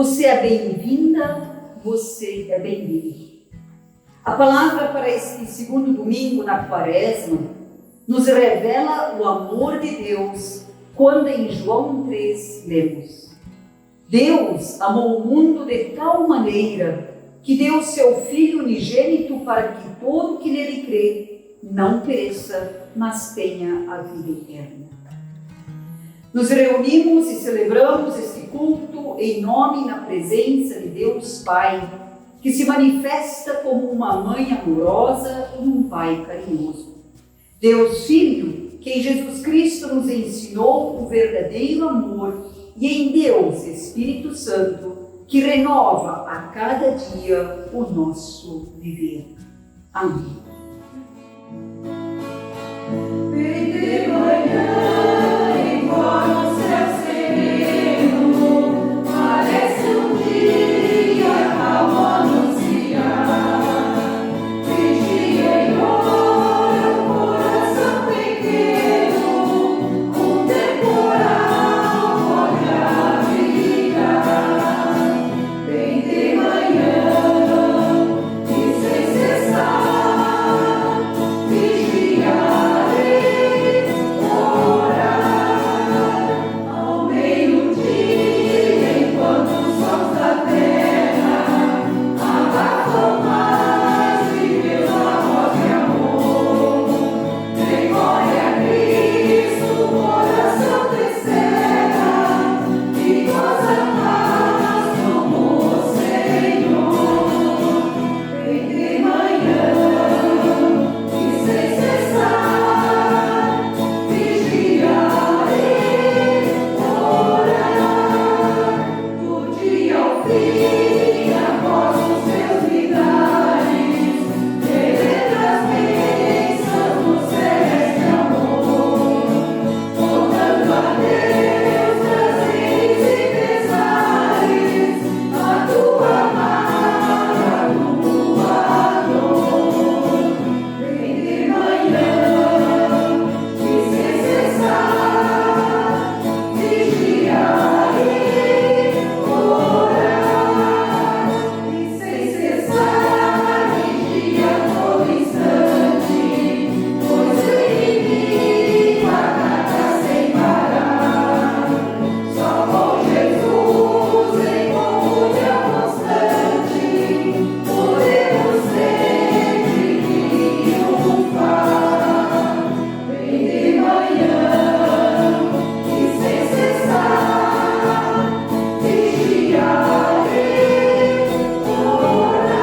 Você é bem-vinda, você é bem-vindo. A palavra para este segundo domingo na Quaresma nos revela o amor de Deus quando em João 3 lemos: Deus amou o mundo de tal maneira que deu seu Filho unigênito para que todo que nele crê não pereça, mas tenha a vida eterna. Nos reunimos e celebramos este culto em nome e na presença de Deus Pai, que se manifesta como uma mãe amorosa e um pai carinhoso. Deus Filho, que em Jesus Cristo nos ensinou o verdadeiro amor, e em Deus Espírito Santo, que renova a cada dia o nosso viver. Amém. Vem de manhã, embora o céu sereno, parece um dia calmo anunciar. Vigia e ora o coração pequeno, um temporal pode abrigar. Vem de manhã e sem cessar, vigiarei, orar ao meio-dia, enquanto os sons da terra abafam mais de Deus a voz de amor. Dê glória a Cristo, o coração descerra e goza mais como o Senhor. Vem de manhã e sem cessar, vigiarei, orar do dia ao fim, após os seus milagres, as bênçãos do celeste amor, contando a Deus prazeres e pesares, a tua dor. Vem de manhã e sem cessar, vigiarei, orar e sem cessar, vigia todo instante, pois o inimigo ataca sem parar. Só com Jesus em comunhão constante podemos sempre triunfar. Vem de manhã e sem cessar, vigiarei, orar.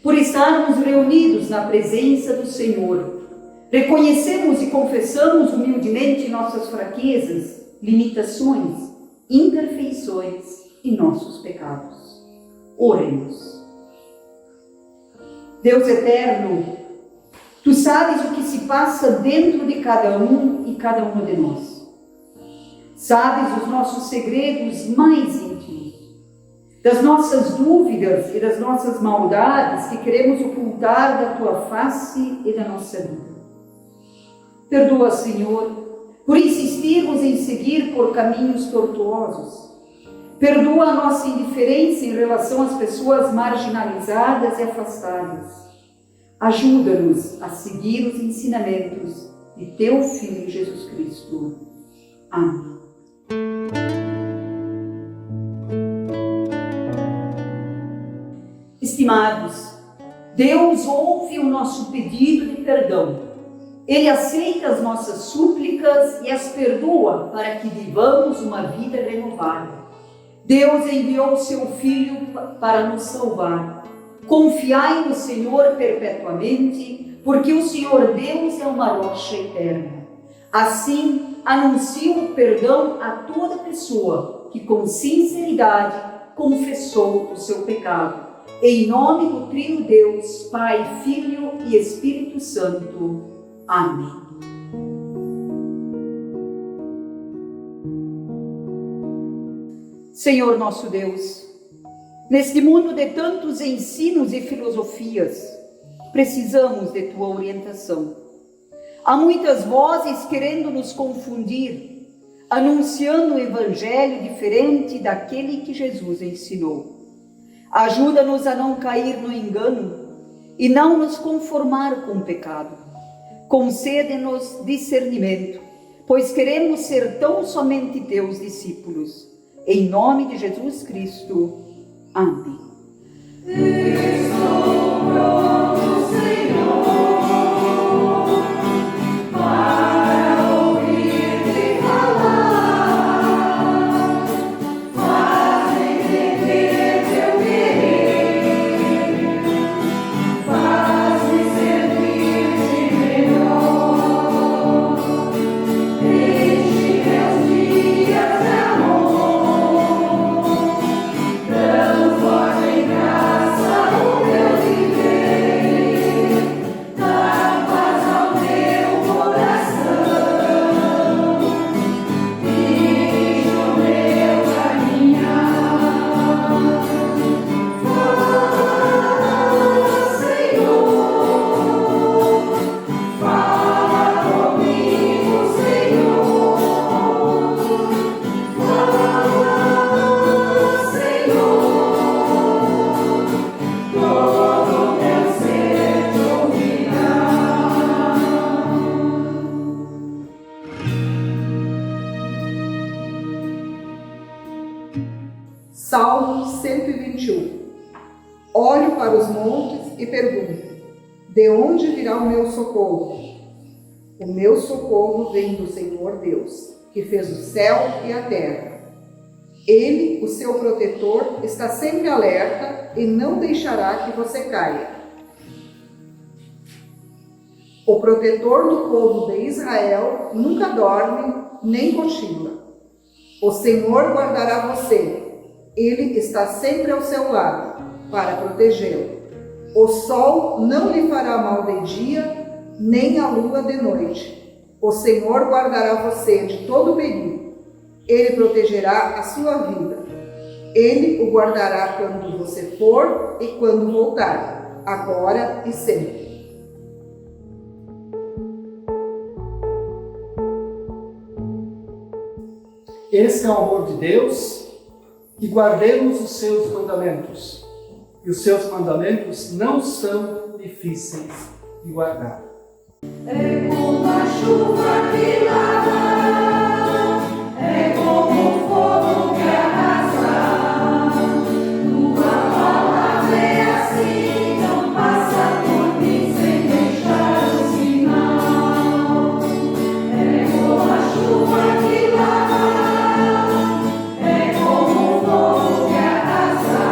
Por estarmos reunidos na presença do Senhor, reconhecemos e confessamos humildemente nossas fraquezas, limitações, imperfeições e nossos pecados. Oremos. Deus eterno, Tu sabes o que se passa dentro de cada um e cada uma de nós. Sabes os nossos segredos mais íntimos, das nossas dúvidas e das nossas maldades que queremos ocultar da Tua face e da nossa vida. Perdoa, Senhor, por insistirmos em seguir por caminhos tortuosos. Perdoa a nossa indiferença em relação às pessoas marginalizadas e afastadas. Ajuda-nos a seguir os ensinamentos de Teu Filho Jesus Cristo. Amém. Estimados, Deus ouve o nosso pedido de perdão. Ele aceita as nossas súplicas e as perdoa para que vivamos uma vida renovada. Deus enviou o seu Filho para nos salvar. Confiai no Senhor perpetuamente, porque o Senhor Deus é uma rocha eterna. Assim, anuncio o perdão a toda pessoa que com sinceridade confessou o seu pecado. Em nome do Trino Deus, Pai, Filho e Espírito Santo. Amém. Senhor nosso Deus, neste mundo de tantos ensinos e filosofias, precisamos de tua orientação. Há muitas vozes querendo nos confundir, anunciando um evangelho diferente daquele que Jesus ensinou. Ajuda-nos a não cair no engano e não nos conformar com o pecado. Concede-nos discernimento, pois queremos ser tão somente teus discípulos. Em nome de Jesus Cristo. Amém. Estou pronto, Senhor, para ouvir-te falar. Faz-me entender teu querer, faz-me servir-te melhor. Enche meus dias de amor, transforma em graça o meu viver, dá paz ao meu coração, dirige o meu caminhar. Fala, Senhor, fala comigo, Senhor, fala, Senhor, todo meu ser te ouvirá. Salmo 121. Olho para os montes e pergunto: de onde virá o meu socorro? O meu socorro vem do Senhor Deus, que fez o céu e a terra. Ele, o seu protetor, está sempre alerta e não deixará que você caia. O protetor do povo de Israel nunca dorme nem cochila. O Senhor guardará você. Ele está sempre ao seu lado, para protegê-lo. O sol não lhe fará mal de dia, nem a lua de noite. O Senhor guardará você de todo perigo. Ele protegerá a sua vida. Ele o guardará quando você for e quando voltar, agora e sempre. Esse é o amor de Deus, que guardemos os seus mandamentos. E os seus mandamentos não são difíceis de guardar. É como a chuva que lava, é como o fogo que arrasa. Tua palavra é assim, não passa por mim sem deixar o sinal. É como a chuva que lava, é como o fogo que arrasa.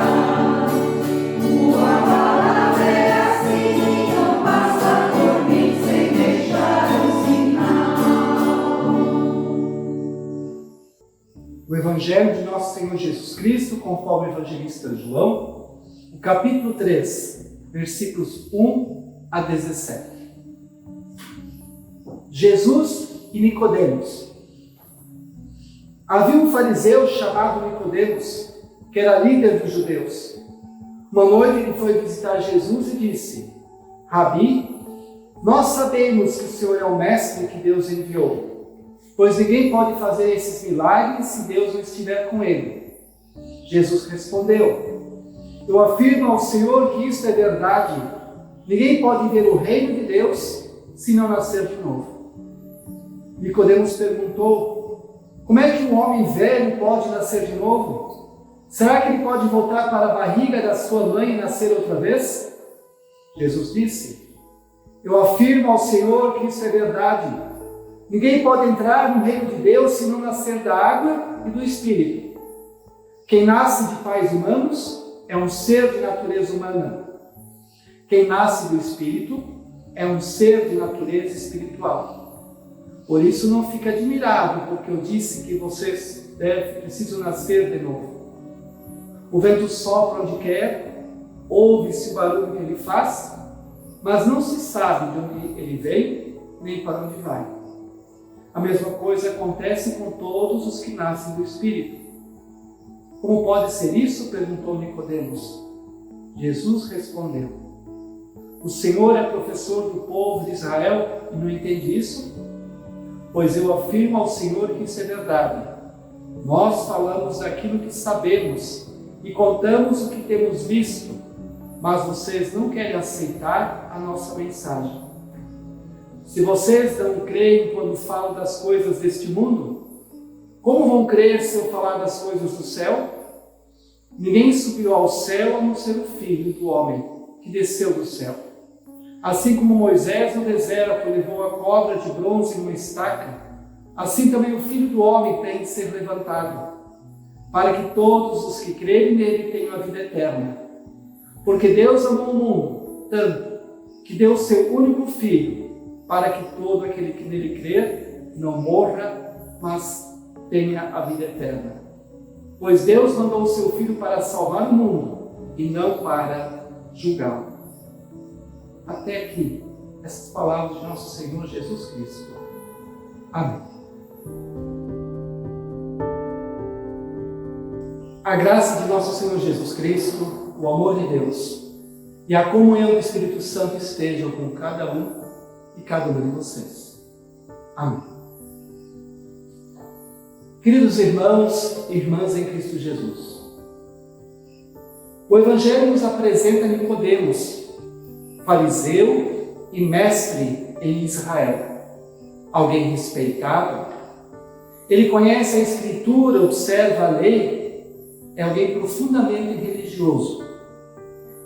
Tua palavra é assim, não passa por mim sem deixar o sinal. O Evangelho de Nosso Senhor Jesus Cristo, conforme o evangelista João, o capítulo 3, versículos 1 a 17. Jesus e Nicodemos. Havia um fariseu chamado Nicodemos, que era líder dos judeus. Uma noite ele foi visitar Jesus e disse: Rabi, nós sabemos que o Senhor é o mestre que Deus enviou, pois ninguém pode fazer esses milagres se Deus não estiver com ele. Jesus respondeu: Eu afirmo ao Senhor que isto é verdade. Ninguém pode ver o reino de Deus se não nascer de novo. Nicodemos perguntou: Como é que um homem velho pode nascer de novo? Será que ele pode voltar para a barriga da sua mãe e nascer outra vez? Jesus disse: Eu afirmo ao Senhor que isso é verdade. Ninguém pode entrar no reino de Deus se não nascer da água e do Espírito. Quem nasce de pais humanos é um ser de natureza humana. Quem nasce do Espírito é um ser de natureza espiritual. Por isso não fique admirado, porque eu disse que vocês precisam nascer de novo. O vento sopra onde quer, ouve-se o barulho que ele faz, mas não se sabe de onde ele vem, nem para onde vai. A mesma coisa acontece com todos os que nascem do Espírito. Como pode ser isso? Perguntou Nicodemos. Jesus respondeu: O Senhor é professor do povo de Israel e não entende isso? Pois eu afirmo ao Senhor que isso é verdade. Nós falamos daquilo que sabemos e contamos o que temos visto, mas vocês não querem aceitar a nossa mensagem. Se vocês não creem quando falo das coisas deste mundo, como vão crer se eu falar das coisas do céu? Ninguém subiu ao céu a não ser o Filho do Homem, que desceu do céu. Assim como Moisés no deserto levou a cobra de bronze numa estaca, assim também o Filho do Homem tem de ser levantado, para que todos os que crerem nele tenham a vida eterna. Porque Deus amou o mundo tanto, que deu o seu único Filho, para que todo aquele que nele crer não morra, mas tenha a vida eterna. Pois Deus mandou o seu Filho para salvar o mundo, e não para julgá-lo. Até aqui, essas palavras de nosso Senhor Jesus Cristo. Amém. A graça de nosso Senhor Jesus Cristo, o amor de Deus e a comunhão do Espírito Santo estejam com cada um e cada uma de vocês. Amém. Queridos irmãos e irmãs em Cristo Jesus, o Evangelho nos apresenta Nicodemos, fariseu e mestre em Israel, alguém respeitado. Ele conhece a Escritura, observa a lei, é alguém profundamente religioso.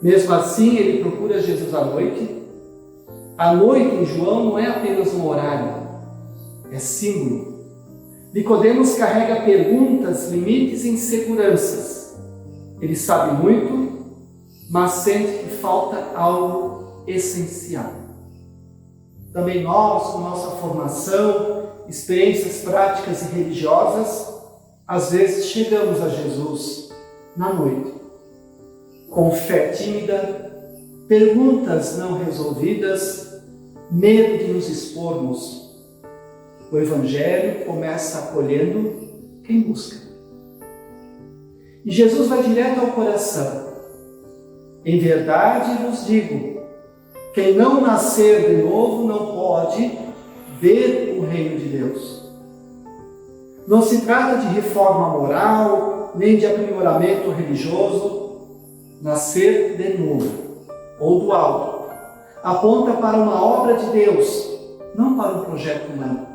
Mesmo assim, ele procura Jesus à noite. A noite em João não é apenas um horário, é símbolo. Nicodemos carrega perguntas, limites e inseguranças. Ele sabe muito, mas sente que falta algo essencial. Também nós, com nossa formação, experiências práticas e religiosas, às vezes chegamos a Jesus na noite, com fé tímida, perguntas não resolvidas, medo de nos expormos. O Evangelho começa acolhendo quem busca. E Jesus vai direto ao coração. Em verdade vos digo, quem não nascer de novo não pode ver o reino de Deus. Não se trata de reforma moral, nem de aprimoramento religioso. Nascer de novo, ou do alto, aponta para uma obra de Deus, não para um projeto humano.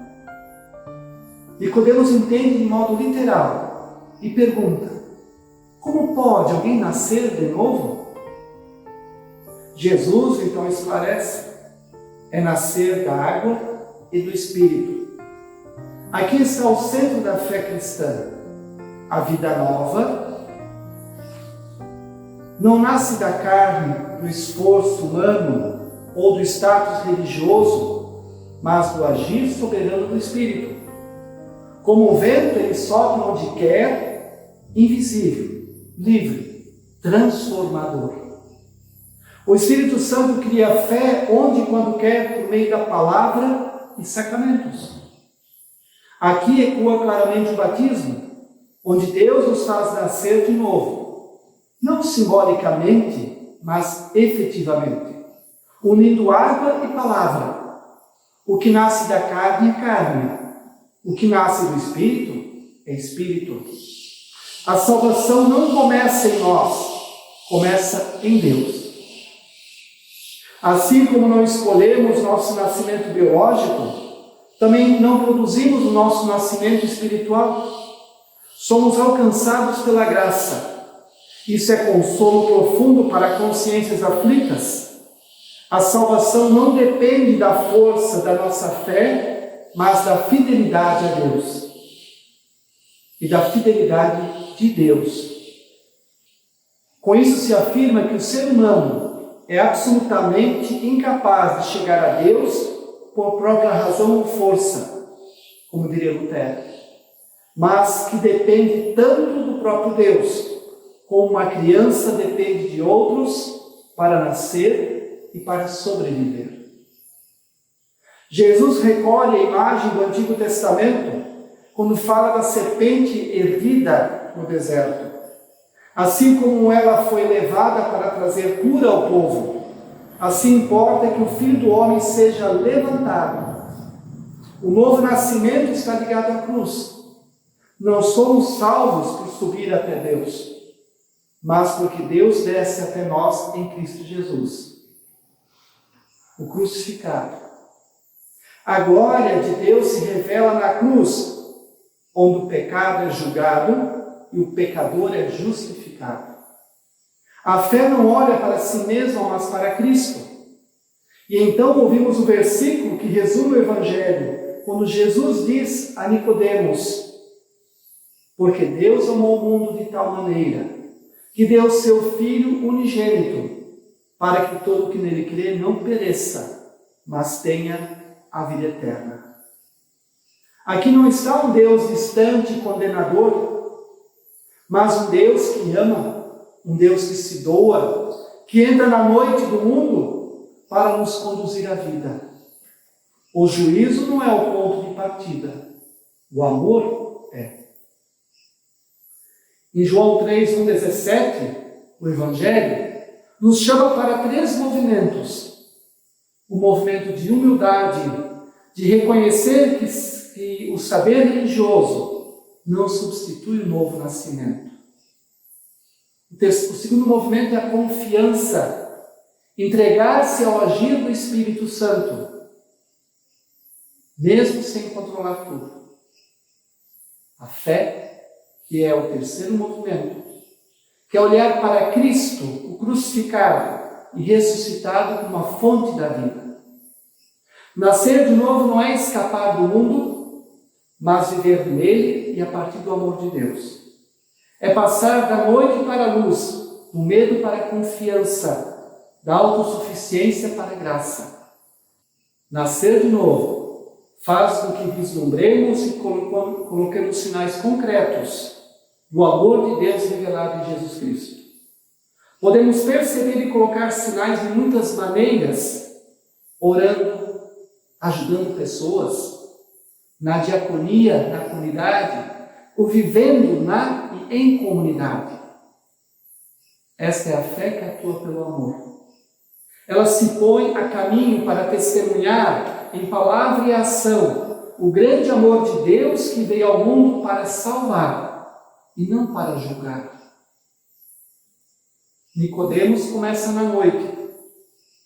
Nicodemos entende de modo literal e pergunta: como pode alguém nascer de novo? Jesus então esclarece: é nascer da água e do Espírito. Aqui está o centro da fé cristã. A vida nova não nasce da carne, do esforço humano ou do status religioso, mas do agir soberano do Espírito. Como o vento, ele sopra onde quer, invisível, livre, transformador. O Espírito Santo cria fé onde e quando quer, por meio da palavra e sacramentos. Aqui ecoa claramente o batismo, onde Deus nos faz nascer de novo, não simbolicamente, mas efetivamente, unindo água e palavra. O que nasce da carne é carne, o que nasce do Espírito é Espírito. A salvação não começa em nós, começa em Deus. Assim como não escolhemos nosso nascimento biológico, também não produzimos o nosso nascimento espiritual. Somos alcançados pela graça. Isso é consolo profundo para consciências aflitas. A salvação não depende da força da nossa fé, mas da fidelidade a Deus. E da fidelidade de Deus. Com isso se afirma que o ser humano é absolutamente incapaz de chegar a Deus por própria razão ou força, como diria Lutero, mas que depende tanto do próprio Deus, como uma criança depende de outros para nascer e para sobreviver. Jesus recolhe a imagem do Antigo Testamento quando fala da serpente erguida no deserto. Assim como ela foi levada para trazer cura ao povo, Assim importa que o Filho do Homem seja levantado. O novo nascimento está ligado à cruz. Não somos salvos por subir até Deus, mas porque Deus desce até nós em Cristo Jesus, o crucificado. A glória de Deus se revela na cruz, onde o pecado é julgado e o pecador é justificado. A fé não olha para si mesma, mas para Cristo. E então ouvimos o versículo que resume o Evangelho, quando Jesus diz a Nicodemos: porque Deus amou o mundo de tal maneira que deu seu Filho unigênito, para que todo o que nele crê não pereça, mas tenha a vida eterna. Aqui não está um Deus distante e condenador, mas um Deus que ama, um Deus que se doa, que entra na noite do mundo para nos conduzir à vida. O juízo não é o ponto de partida, o amor é. Em João 3:17, o Evangelho nos chama para 3 movimentos. O movimento de humildade, de reconhecer que o saber religioso não substitui o novo nascimento. O segundo movimento é a confiança, entregar-se ao agir do Espírito Santo, mesmo sem controlar tudo. A fé, que é o terceiro movimento, que é olhar para Cristo, o crucificado e ressuscitado como a fonte da vida. Nascer de novo não é escapar do mundo, mas viver nele e a partir do amor de Deus. É passar da noite para a luz, do medo para a confiança, da autossuficiência para a graça. Nascer de novo faz com que vislumbremos e coloquemos sinais concretos do amor de Deus revelado em Jesus Cristo. Podemos perceber e colocar sinais de muitas maneiras, orando, ajudando pessoas, na diaconia, na comunidade, ou vivendo na e em comunidade. Esta é a fé que atua pelo amor. Ela se põe a caminho para testemunhar, em palavra e ação, o grande amor de Deus que veio ao mundo para salvar e não para julgar. Nicodemos começa na noite,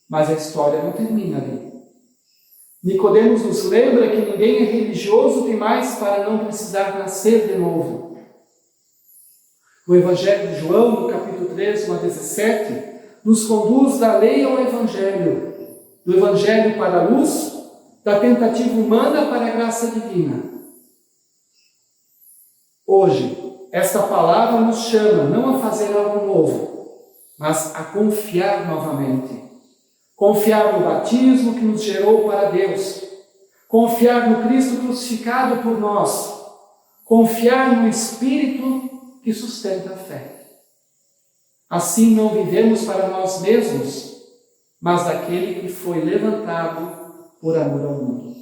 mas a história não termina ali. Nicodemos nos lembra que ninguém é religioso demais para não precisar nascer de novo. O Evangelho de João, no capítulo 3, 1-17, nos conduz da lei ao Evangelho, do Evangelho para a luz, da tentativa humana para a graça divina. Hoje, esta palavra nos chama não a fazer algo novo, mas a confiar novamente. Confiar no batismo que nos gerou para Deus. Confiar no Cristo crucificado por nós. Confiar no Espírito que sustenta a fé. Assim não vivemos para nós mesmos, mas daquele que foi levantado por amor ao mundo.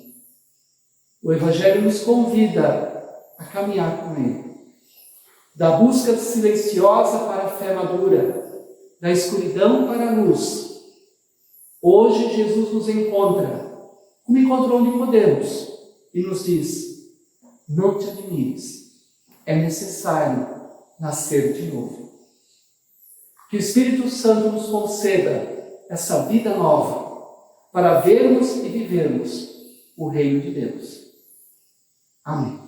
O Evangelho nos convida a caminhar com Ele. Da busca silenciosa para a fé madura, da escuridão para a luz. Hoje Jesus nos encontra, como encontrou Nicodemos, e nos diz: não te admires, é necessário nascer de novo. Que o Espírito Santo nos conceda essa vida nova, para vermos e vivermos o reino de Deus. Amém.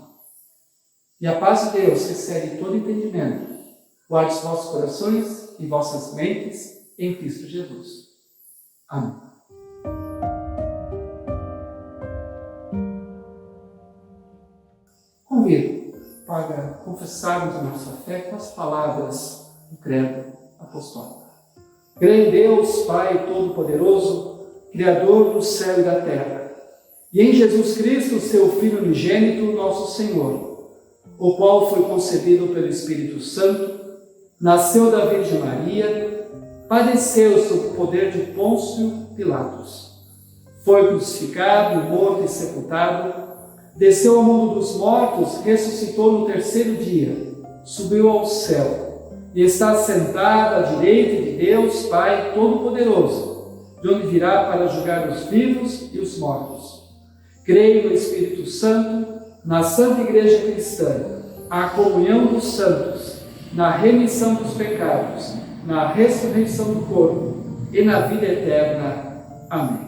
E a paz de Deus, que excede todo entendimento, guarde os vossos corações e vossas mentes em Cristo Jesus. Amém. Convido para confessarmos a nossa fé com as palavras do credo apostólico. Creio em Deus, Pai Todo-Poderoso, Criador do céu e da terra, e em Jesus Cristo, seu Filho unigênito, nosso Senhor, o qual foi concebido pelo Espírito Santo, nasceu da Virgem Maria, padeceu sob o poder de Pôncio Pilatos, foi crucificado, morto e sepultado, desceu ao mundo dos mortos, ressuscitou no terceiro dia, subiu ao céu e está sentado à direita de Deus Pai Todo-Poderoso, de onde virá para julgar os vivos e os mortos. Creio no Espírito Santo, na Santa Igreja Cristã, a comunhão dos santos, na remissão dos pecados, na ressurreição do corpo e na vida eterna. Amém.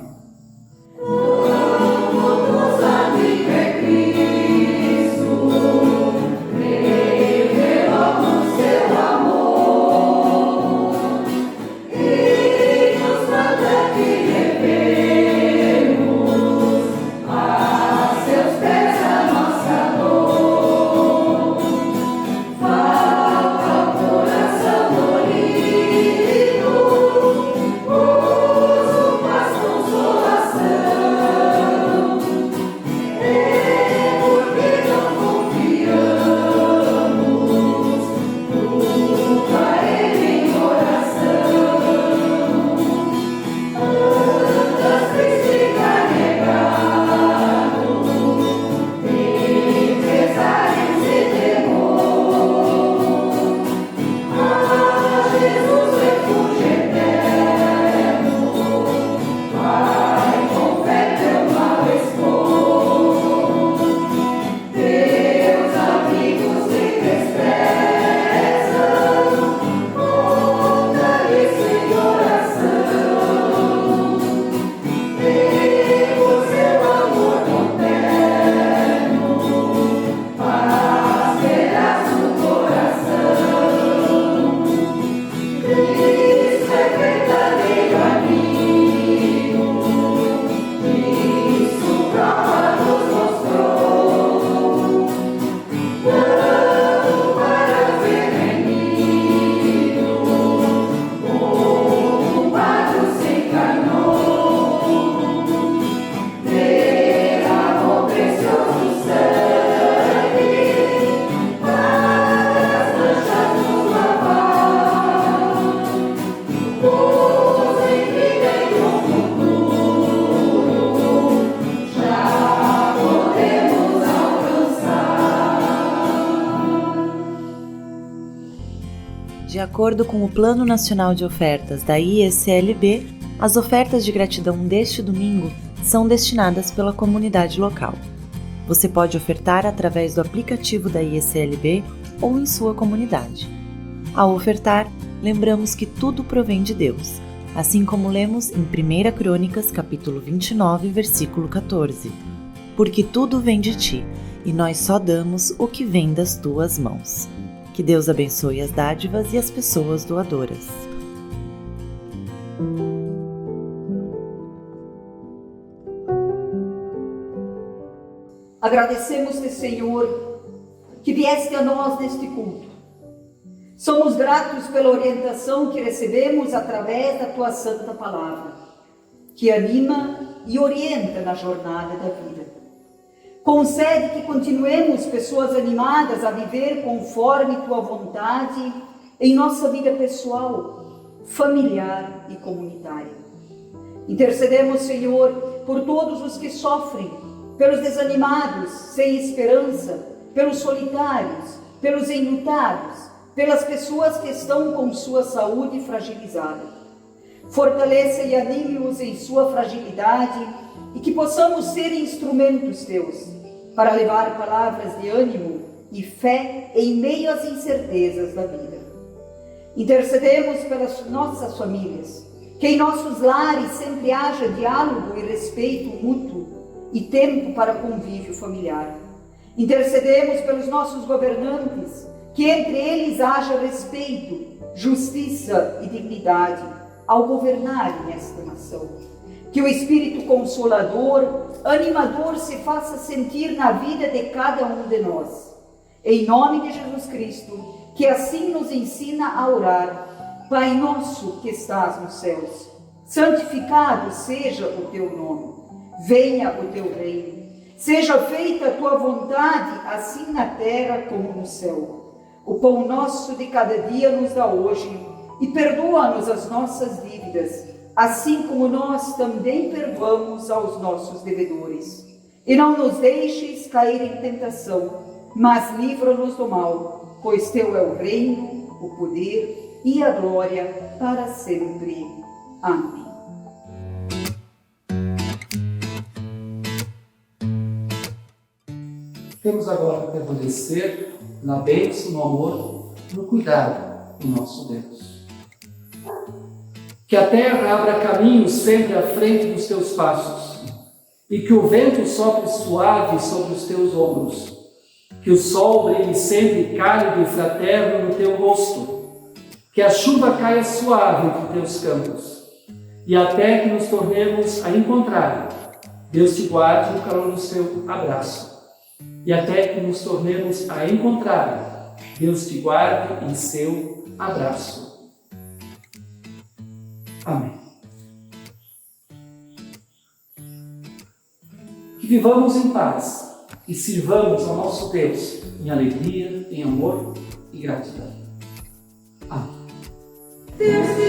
De acordo com o Plano Nacional de Ofertas da IECLB, as ofertas de gratidão deste domingo são destinadas pela comunidade local. Você pode ofertar através do aplicativo da IECLB ou em sua comunidade. Ao ofertar, lembramos que tudo provém de Deus, assim como lemos em 1 Crônicas, capítulo 29, versículo 14. Porque tudo vem de ti, e nós só damos o que vem das tuas mãos. Que Deus abençoe as dádivas e as pessoas doadoras. Agradecemos-te, Senhor, que vieste a nós neste culto. Somos gratos pela orientação que recebemos através da Tua Santa Palavra, que anima e orienta na jornada da vida. Concede que continuemos pessoas animadas a viver conforme Tua vontade em nossa vida pessoal, familiar e comunitária. Intercedemos, Senhor, por todos os que sofrem, pelos desanimados, sem esperança, pelos solitários, pelos enlutados, pelas pessoas que estão com sua saúde fragilizada. Fortaleça e anime-os em sua fragilidade e que possamos ser instrumentos Teus para levar palavras de ânimo e fé em meio às incertezas da vida. Intercedemos pelas nossas famílias, que em nossos lares sempre haja diálogo e respeito mútuo e tempo para convívio familiar. Intercedemos pelos nossos governantes, que entre eles haja respeito, justiça e dignidade ao governarem nesta nação. Que o Espírito Consolador, animador se faça sentir na vida de cada um de nós. Em nome de Jesus Cristo, que assim nos ensina a orar: Pai nosso que estás nos céus, santificado seja o Teu nome. Venha o Teu reino. Seja feita a Tua vontade, assim na terra como no céu. O pão nosso de cada dia nos dá hoje, e perdoa-nos as nossas dívidas, assim como nós também perdoamos aos nossos devedores. E não nos deixes cair em tentação, mas livra-nos do mal, pois Teu é o reino, o poder e a glória para sempre. Amém. Temos agora que permanecer na bênção, no amor, no cuidado do nosso Deus. Que a terra abra caminho sempre à frente dos teus passos, e que o vento sopre suave sobre os teus ombros, que o sol brilhe sempre cálido e fraterno no teu rosto, que a chuva caia suave entre teus campos, e até que nos tornemos a encontrar, Deus te guarde no calor do seu abraço. E até que nos tornemos a encontrar, Deus te guarde em seu abraço. Amém. Que vivamos em paz e sirvamos ao nosso Deus em alegria, em amor e gratidão. Amém. Deus te